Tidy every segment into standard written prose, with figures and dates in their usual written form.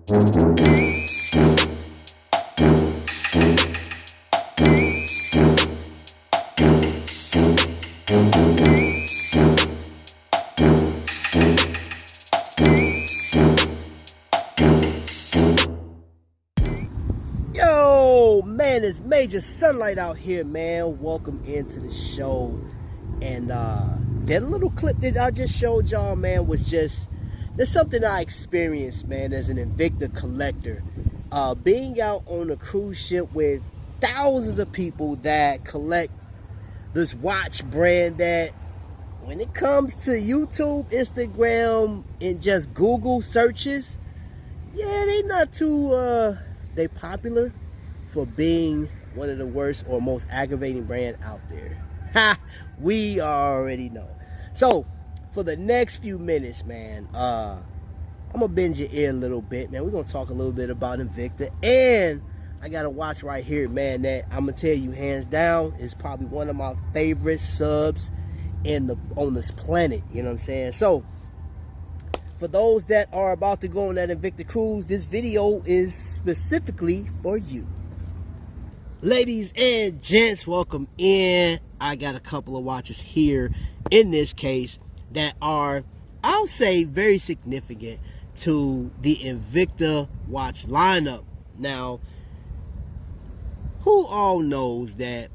Yo, man, it's major sunlight out here, man. Welcome into the show. And that little clip that I just showed y'all, man, was just, there's something I experienced, man, as an Invicta collector. Being out on a cruise ship with thousands of people that collect this watch brand that, when it comes to YouTube, Instagram, and just Google searches, yeah, they not too, they popular for being one of the worst or most aggravating brand out there. Ha! We already know. So, for the next few minutes, man, I'm gonna bend your ear a little bit, man. We're gonna talk a little bit about Invicta, and I got a watch right here, man, that I'm gonna tell you, hands down, is probably one of my favorite subs on this planet. You know what I'm saying? So, for those that are about to go on that Invicta cruise, this video is specifically for you. Ladies and gents, welcome in. I got a couple of watches here in this case that are, I'll say, very significant to the Invicta watch lineup. Now, who all knows that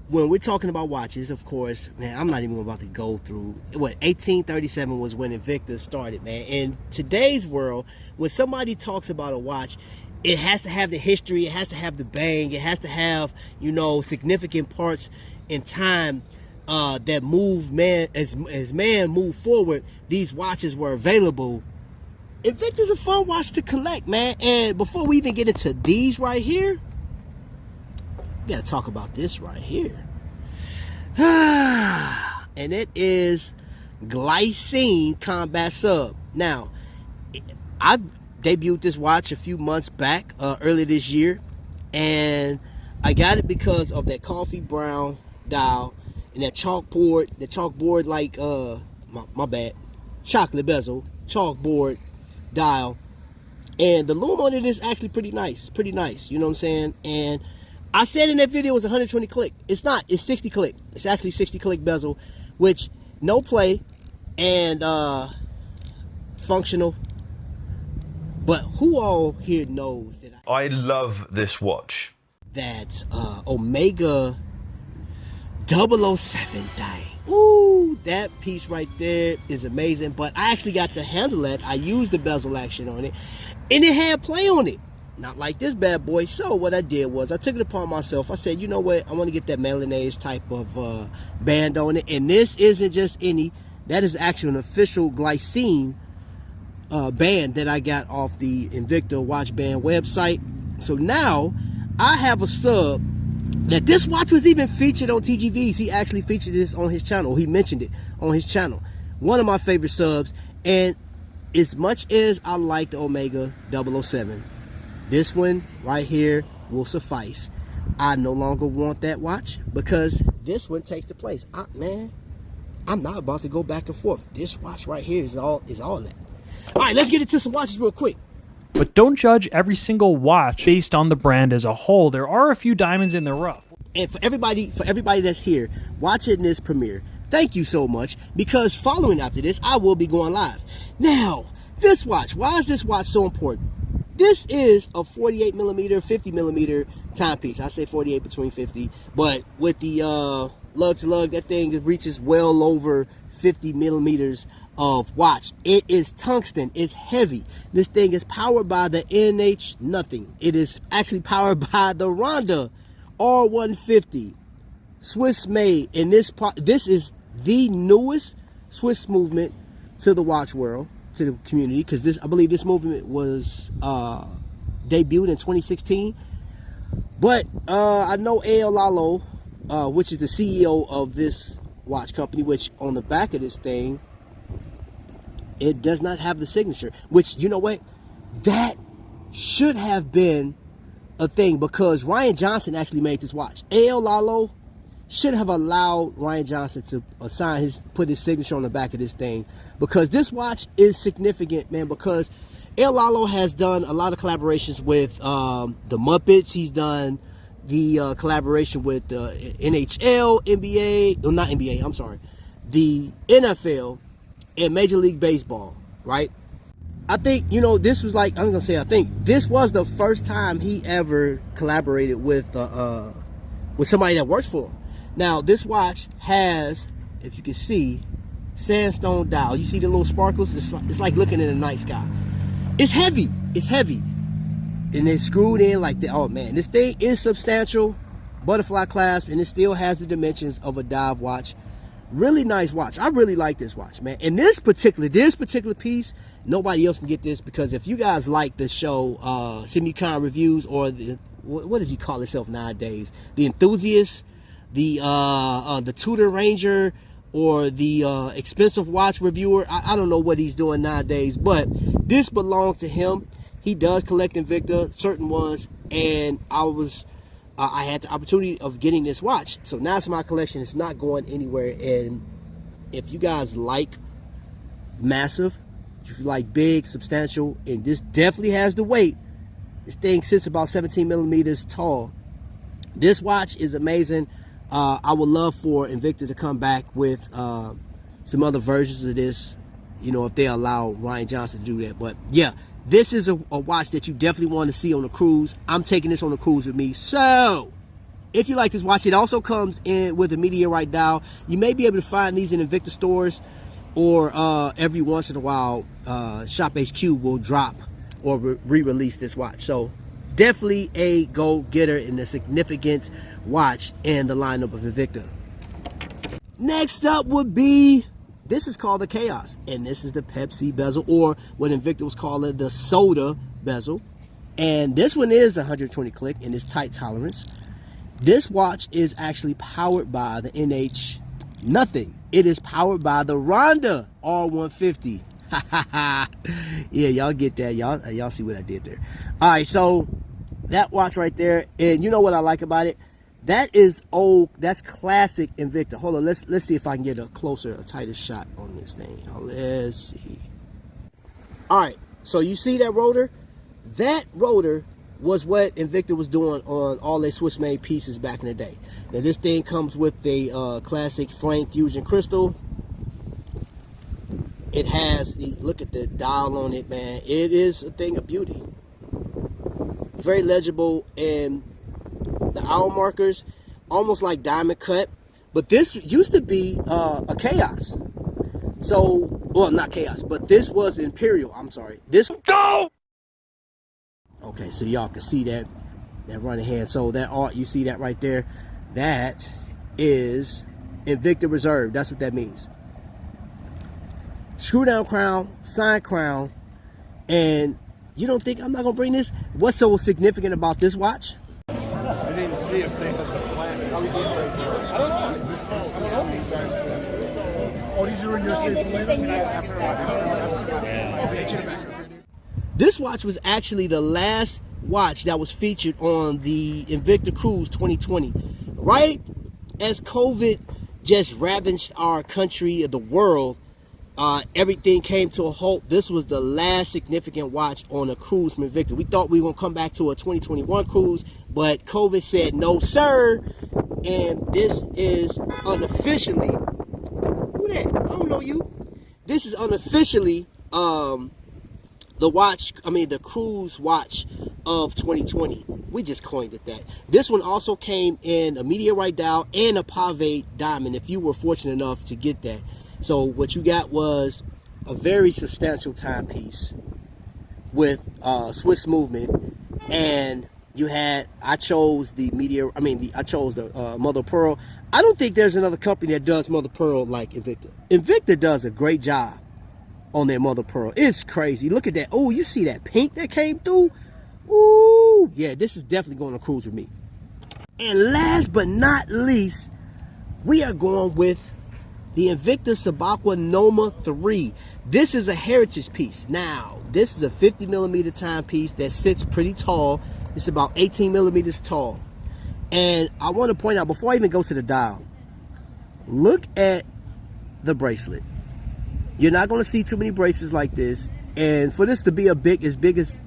when we're talking about watches, of course, man, I'm not even about to go through what 1837 was when Invicta started, man. In today's world, when somebody talks about a watch, it has to have the history, it has to have the bang, it has to have, you know, significant parts in time that move, man, as man moved forward, these watches were available. Invicta's a fun watch to collect, man. And before we even get into these right here, we gotta talk about this right here. And it is Glycine Combat Sub. Now, I debuted this watch a few months back, early this year, and I got it because of that coffee brown dial and that chalkboard like my bad, chocolate bezel chalkboard dial, and the lume on it is actually pretty nice. It's pretty nice, you know what I'm saying? And I said in that video it was 120 click. It's not. It's 60 click. It's actually 60 click bezel, which no play and functional. But who all here knows that I love this watch? That Omega 007 thing. Ooh, that piece right there is amazing. But I actually got to handle it. I used the bezel action on it, and it had play on it. Not like this bad boy. So what I did was I took it upon myself. I said, you know what? I want to get that mayonnaise type of band on it. And this isn't just any. That is actually an official Glycine band that I got off the Invicta watch band website. So now I have a sub that this watch was even featured on TGVs. He actually featured this on his channel. He mentioned it on his channel. One of my favorite subs. And as much as I like the Omega 007, this one right here will suffice. I no longer want that watch because this one takes the place. Man, I'm not about to go back and forth. This watch right here is all that. All right, let's get into some watches real quick. But don't judge every single watch based on the brand as a whole. There are a few diamonds in the rough. And for everybody that's here watching this premiere, thank you so much, because following after this, I will be going live. Now, this watch, why is this watch so important? This is a 48 millimeter, 50 millimeter timepiece. I say 48 between 50, but with the lug to lug, that thing reaches well over 50 millimeters of watch. It is tungsten. It's heavy. This thing is powered by the NH nothing. It is actually powered by the Ronda R150, SwissMade. And this is the newest Swiss movement to the watch world, to the community, because I believe this movement was debuted in 2016. But I know A.L. Lalo, which is the CEO of this watch company, which on the back of this thing, it does not have the signature, which, you know what, that should have been a thing, because Ryan Johnson actually made this watch. A.L. Lalo should have allowed Ryan Johnson to put his signature on the back of this thing, because this watch is significant, man, because El Lalo has done a lot of collaborations with the Muppets. He's done the collaboration with the NHL, NBA, well, not NBA, I'm sorry, the NFL and Major League Baseball, right? I think, you know, this was like, I'm gonna say, I think this was the first time he ever collaborated with somebody that works for him. Now, this watch has, if you can see, sandstone dial. You see the little sparkles? It's like looking in the night sky. It's heavy. It's heavy. And it's screwed in like that. Oh man, this thing is substantial. Butterfly clasp, and it still has the dimensions of a dive watch. Really nice watch. I really like this watch, man. And this particular piece, nobody else can get this, because if you guys like the show Semicon Reviews, or the, what does he call himself nowadays? The Enthusiast, the Tudor Ranger, or the Expensive Watch Reviewer. I don't know what he's doing nowadays, but this belongs to him. He does collect Invicta, certain ones, and I had the opportunity of getting this watch. So now it's in my collection. It's not going anywhere. And if you guys like massive, if you like big, substantial, and this definitely has the weight, this thing sits about 17 millimeters tall. This watch is amazing. I would love for Invicta to come back with some other versions of this, you know, if they allow Ryan Johnson to do that. But yeah, this is a watch that you definitely want to see on a cruise. I'm taking this on a cruise with me. So if you like this watch, it also comes in with a meteorite dial. You may be able to find these in Invicta stores, or every once in a while Shop HQ will drop or re-release this watch. So definitely a go-getter and a significant watch in the lineup of Invicta. Next up would be, this is called the Chaos, and this is the Pepsi bezel, or what Invicta was calling the soda bezel. And this one is 120 click and it's tight tolerance. This watch is actually powered by the NH nothing. It is powered by the Ronda R150. Yeah, y'all get that. Y'all see what I did there. All right, so that watch right there, and you know what I like about it? That is old. That's classic Invicta. Hold on, let's see if I can get a tighter shot on this thing. Let's see. All right, so you see that rotor? That rotor was what Invicta was doing on all their SwissMade pieces back in the day. Now this thing comes with the classic flame fusion crystal. It has the, look at the dial on it, man. It is a thing of beauty. Very legible, and the hour markers almost like diamond cut. But this used to be a Chaos. So, well, not Chaos, but this was Imperial. I'm sorry. This. Go! Okay, so y'all can see that running hand. So that art, you see that right there? That is Invicta Reserve. That's what that means. Screw down crown, side crown, and you don't think I'm not gonna bring this? What's so significant about this watch? I didn't see if they have the plan. How we doing right now? I don't know. Oh, these are in your safe. This watch was actually the last watch that was featured on the Invicta Cruise 2020. Right as COVID just ravaged our country, the world, everything came to a halt. This was the last significant watch on a cruise from Invicta. We thought we were going to come back to a 2021 cruise, but COVID said no, sir. And this is unofficially, who that? I don't know you. This is unofficially the watch, the cruise watch of 2020. We just coined it that. This one also came in a meteorite dial and a pave diamond, if you were fortunate enough to get that. So what you got was a very substantial timepiece with Swiss movement, and you had, I chose the mother of pearl. I don't think there's another company that does mother of pearl like Invicta. Invicta does a great job on their mother of pearl. It's crazy. Look at that. Oh, you see that pink that came through? Ooh, yeah, this is definitely going to cruise with me. And last but not least, we are going with the Invicta Subaqua Noma 3. This is a heritage piece. Now, this is a 50 millimeter timepiece that sits pretty tall. It's about 18 millimeters tall. And I want to point out, before I even go to the dial, look at the bracelet. You're not going to see too many bracelets like this. And for this to be as big as this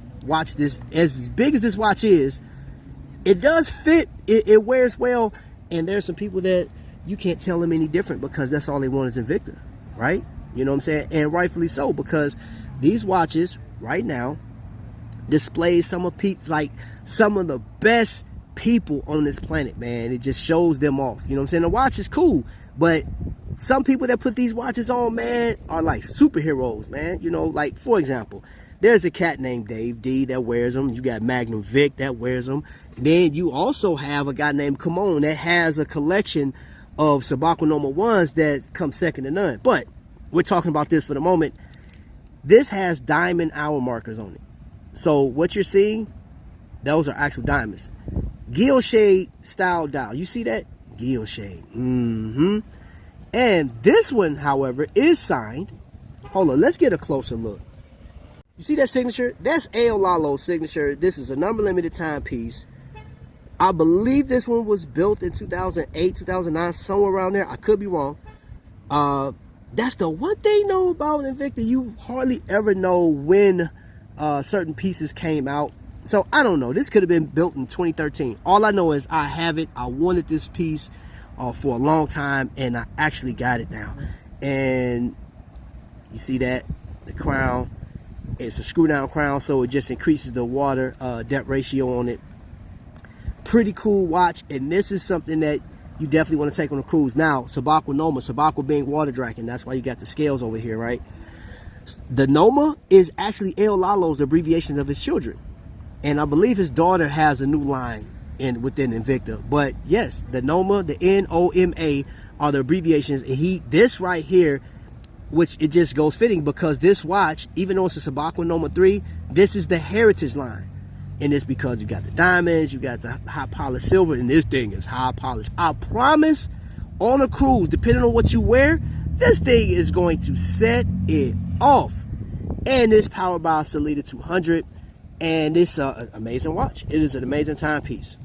watch is, it does fit. It wears well. And there's some people that you can't tell them any different because that's all they want is Invicta, right? You know what I'm saying? And rightfully so, because these watches right now display some of the best people on this planet, man. It just shows them off. You know what I'm saying? The watch is cool, but some people that put these watches on, man, are like superheroes, man. You know, like, for example, there's a cat named Dave D that wears them. You got Magnum Vic that wears them. Then you also have a guy named Kamon that has a collection of Subaqua Noma 1s that come second to none. But we're talking about this for the moment. This has diamond hour markers on it. So what you're seeing, those are actual diamonds. Gill shade style dial. You see that? Gill shade. And this one, however, is signed. Hold on, let's get a closer look. You see that signature? That's A.O. Lalo's signature. This is a number limited timepiece. I believe this one was built in 2008, 2009, somewhere around there. I could be wrong. That's the one thing you know about Invicta. You hardly ever know when certain pieces came out. So I don't know. This could have been built in 2013. All I know is I have it. I wanted this piece for a long time, and I actually got it now. And you see that? The crown. It's a screw down crown, so it just increases the water depth ratio on it. Pretty cool watch, and this is something that you definitely want to take on a cruise. Now, Subaqua Noma, Subaqua being water dragon, that's why you got the scales over here, right? The Noma is actually El Lalo's abbreviations of his children. And I believe his daughter has a new line within Invicta. But yes, the Noma, the N-O-M-A are the abbreviations. And this right here, which it just goes fitting because this watch, even though it's a Subaqua Noma 3, this is the heritage line. And it's because you got the diamonds, you got the high polished silver, and this thing is high polished. I promise, on a cruise, depending on what you wear, this thing is going to set it off. And it's powered by a Sellita 200. And it's an amazing watch. It is an amazing timepiece.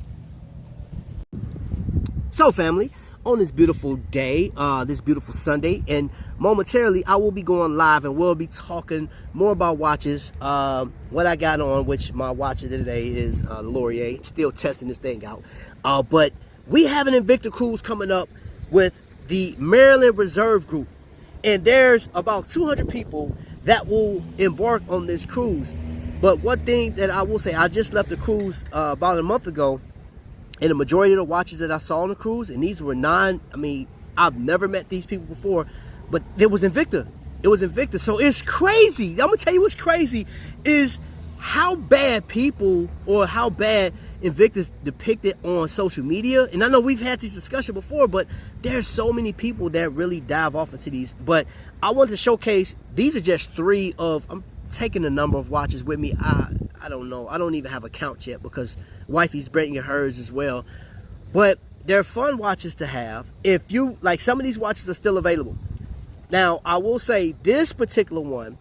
So family, on this beautiful day, this beautiful Sunday, and momentarily I will be going live and we'll be talking more about watches. What I got on, which my watch of the day is Laurier. Still testing this thing out. But we have an Invicta cruise coming up with the Maryland Reserve Group. And there's about 200 people that will embark on this cruise. But one thing that I will say, I just left the cruise about a month ago, and the majority of the watches that I saw on the cruise, and these were I've never met these people before, but it was Invicta. It was Invicta. So it's crazy. I'm going to tell you what's crazy is how bad people, or how bad Invicta's depicted on social media. And I know we've had this discussion before, but there's so many people that really dive off into these. But I wanted to showcase, these are just three of, I'm taking a number of watches with me. I don't know. I don't even have a count yet because wifey's bringing hers as well. But they're fun watches to have. If you like, some of these watches are still available. Now, I will say this particular one,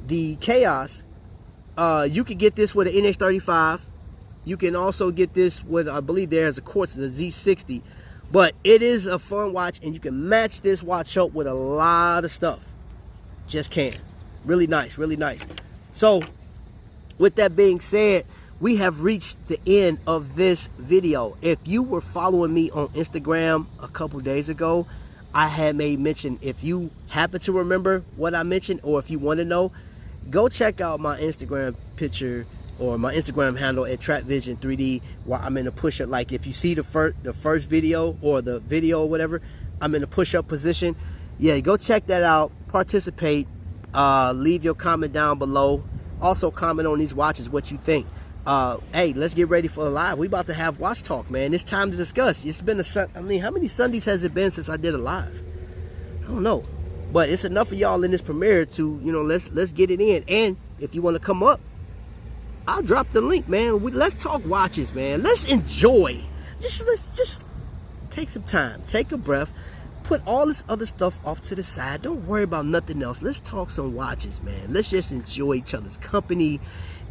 the Chaos, you can get this with an NX35. You can also get this with, I believe there's a Quartz, the Z60. But it is a fun watch, and you can match this watch up with a lot of stuff. Just can. Really nice, really nice. So, with that being said, we have reached the end of this video. If you were following me on Instagram a couple days ago, I had made mention. If you happen to remember what I mentioned, or if you want to know, go check out my Instagram picture or my Instagram handle at TrackVision3D, where I'm in a push-up. Like if you see the first video or the video or whatever, I'm in a push-up position. Yeah, go check that out. Participate. Leave your comment down below. Also comment on these watches, what you think. Hey, let's get ready for a live. We about to have watch talk, man. It's time to discuss. It's been how many Sundays has it been since I did a live? I don't know, but it's enough of y'all in this premiere to, you know, let's get it in. And if you want to come up, I'll drop the link, man. Let's talk watches, man. Let's enjoy. Let's just take some time, take a breath, put all this other stuff off to the side. Don't worry about nothing else. Let's talk some watches, man. Let's just enjoy each other's company,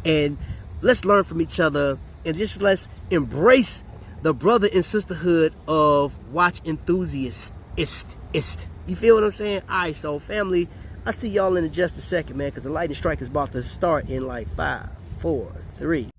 and let's learn from each other, and just let's embrace the brother and sisterhood of watch enthusiasts. You feel what I'm saying? All right, so family, I'll see y'all in just a second, man, because the lightning strike is about to start in like 5, 4, 3.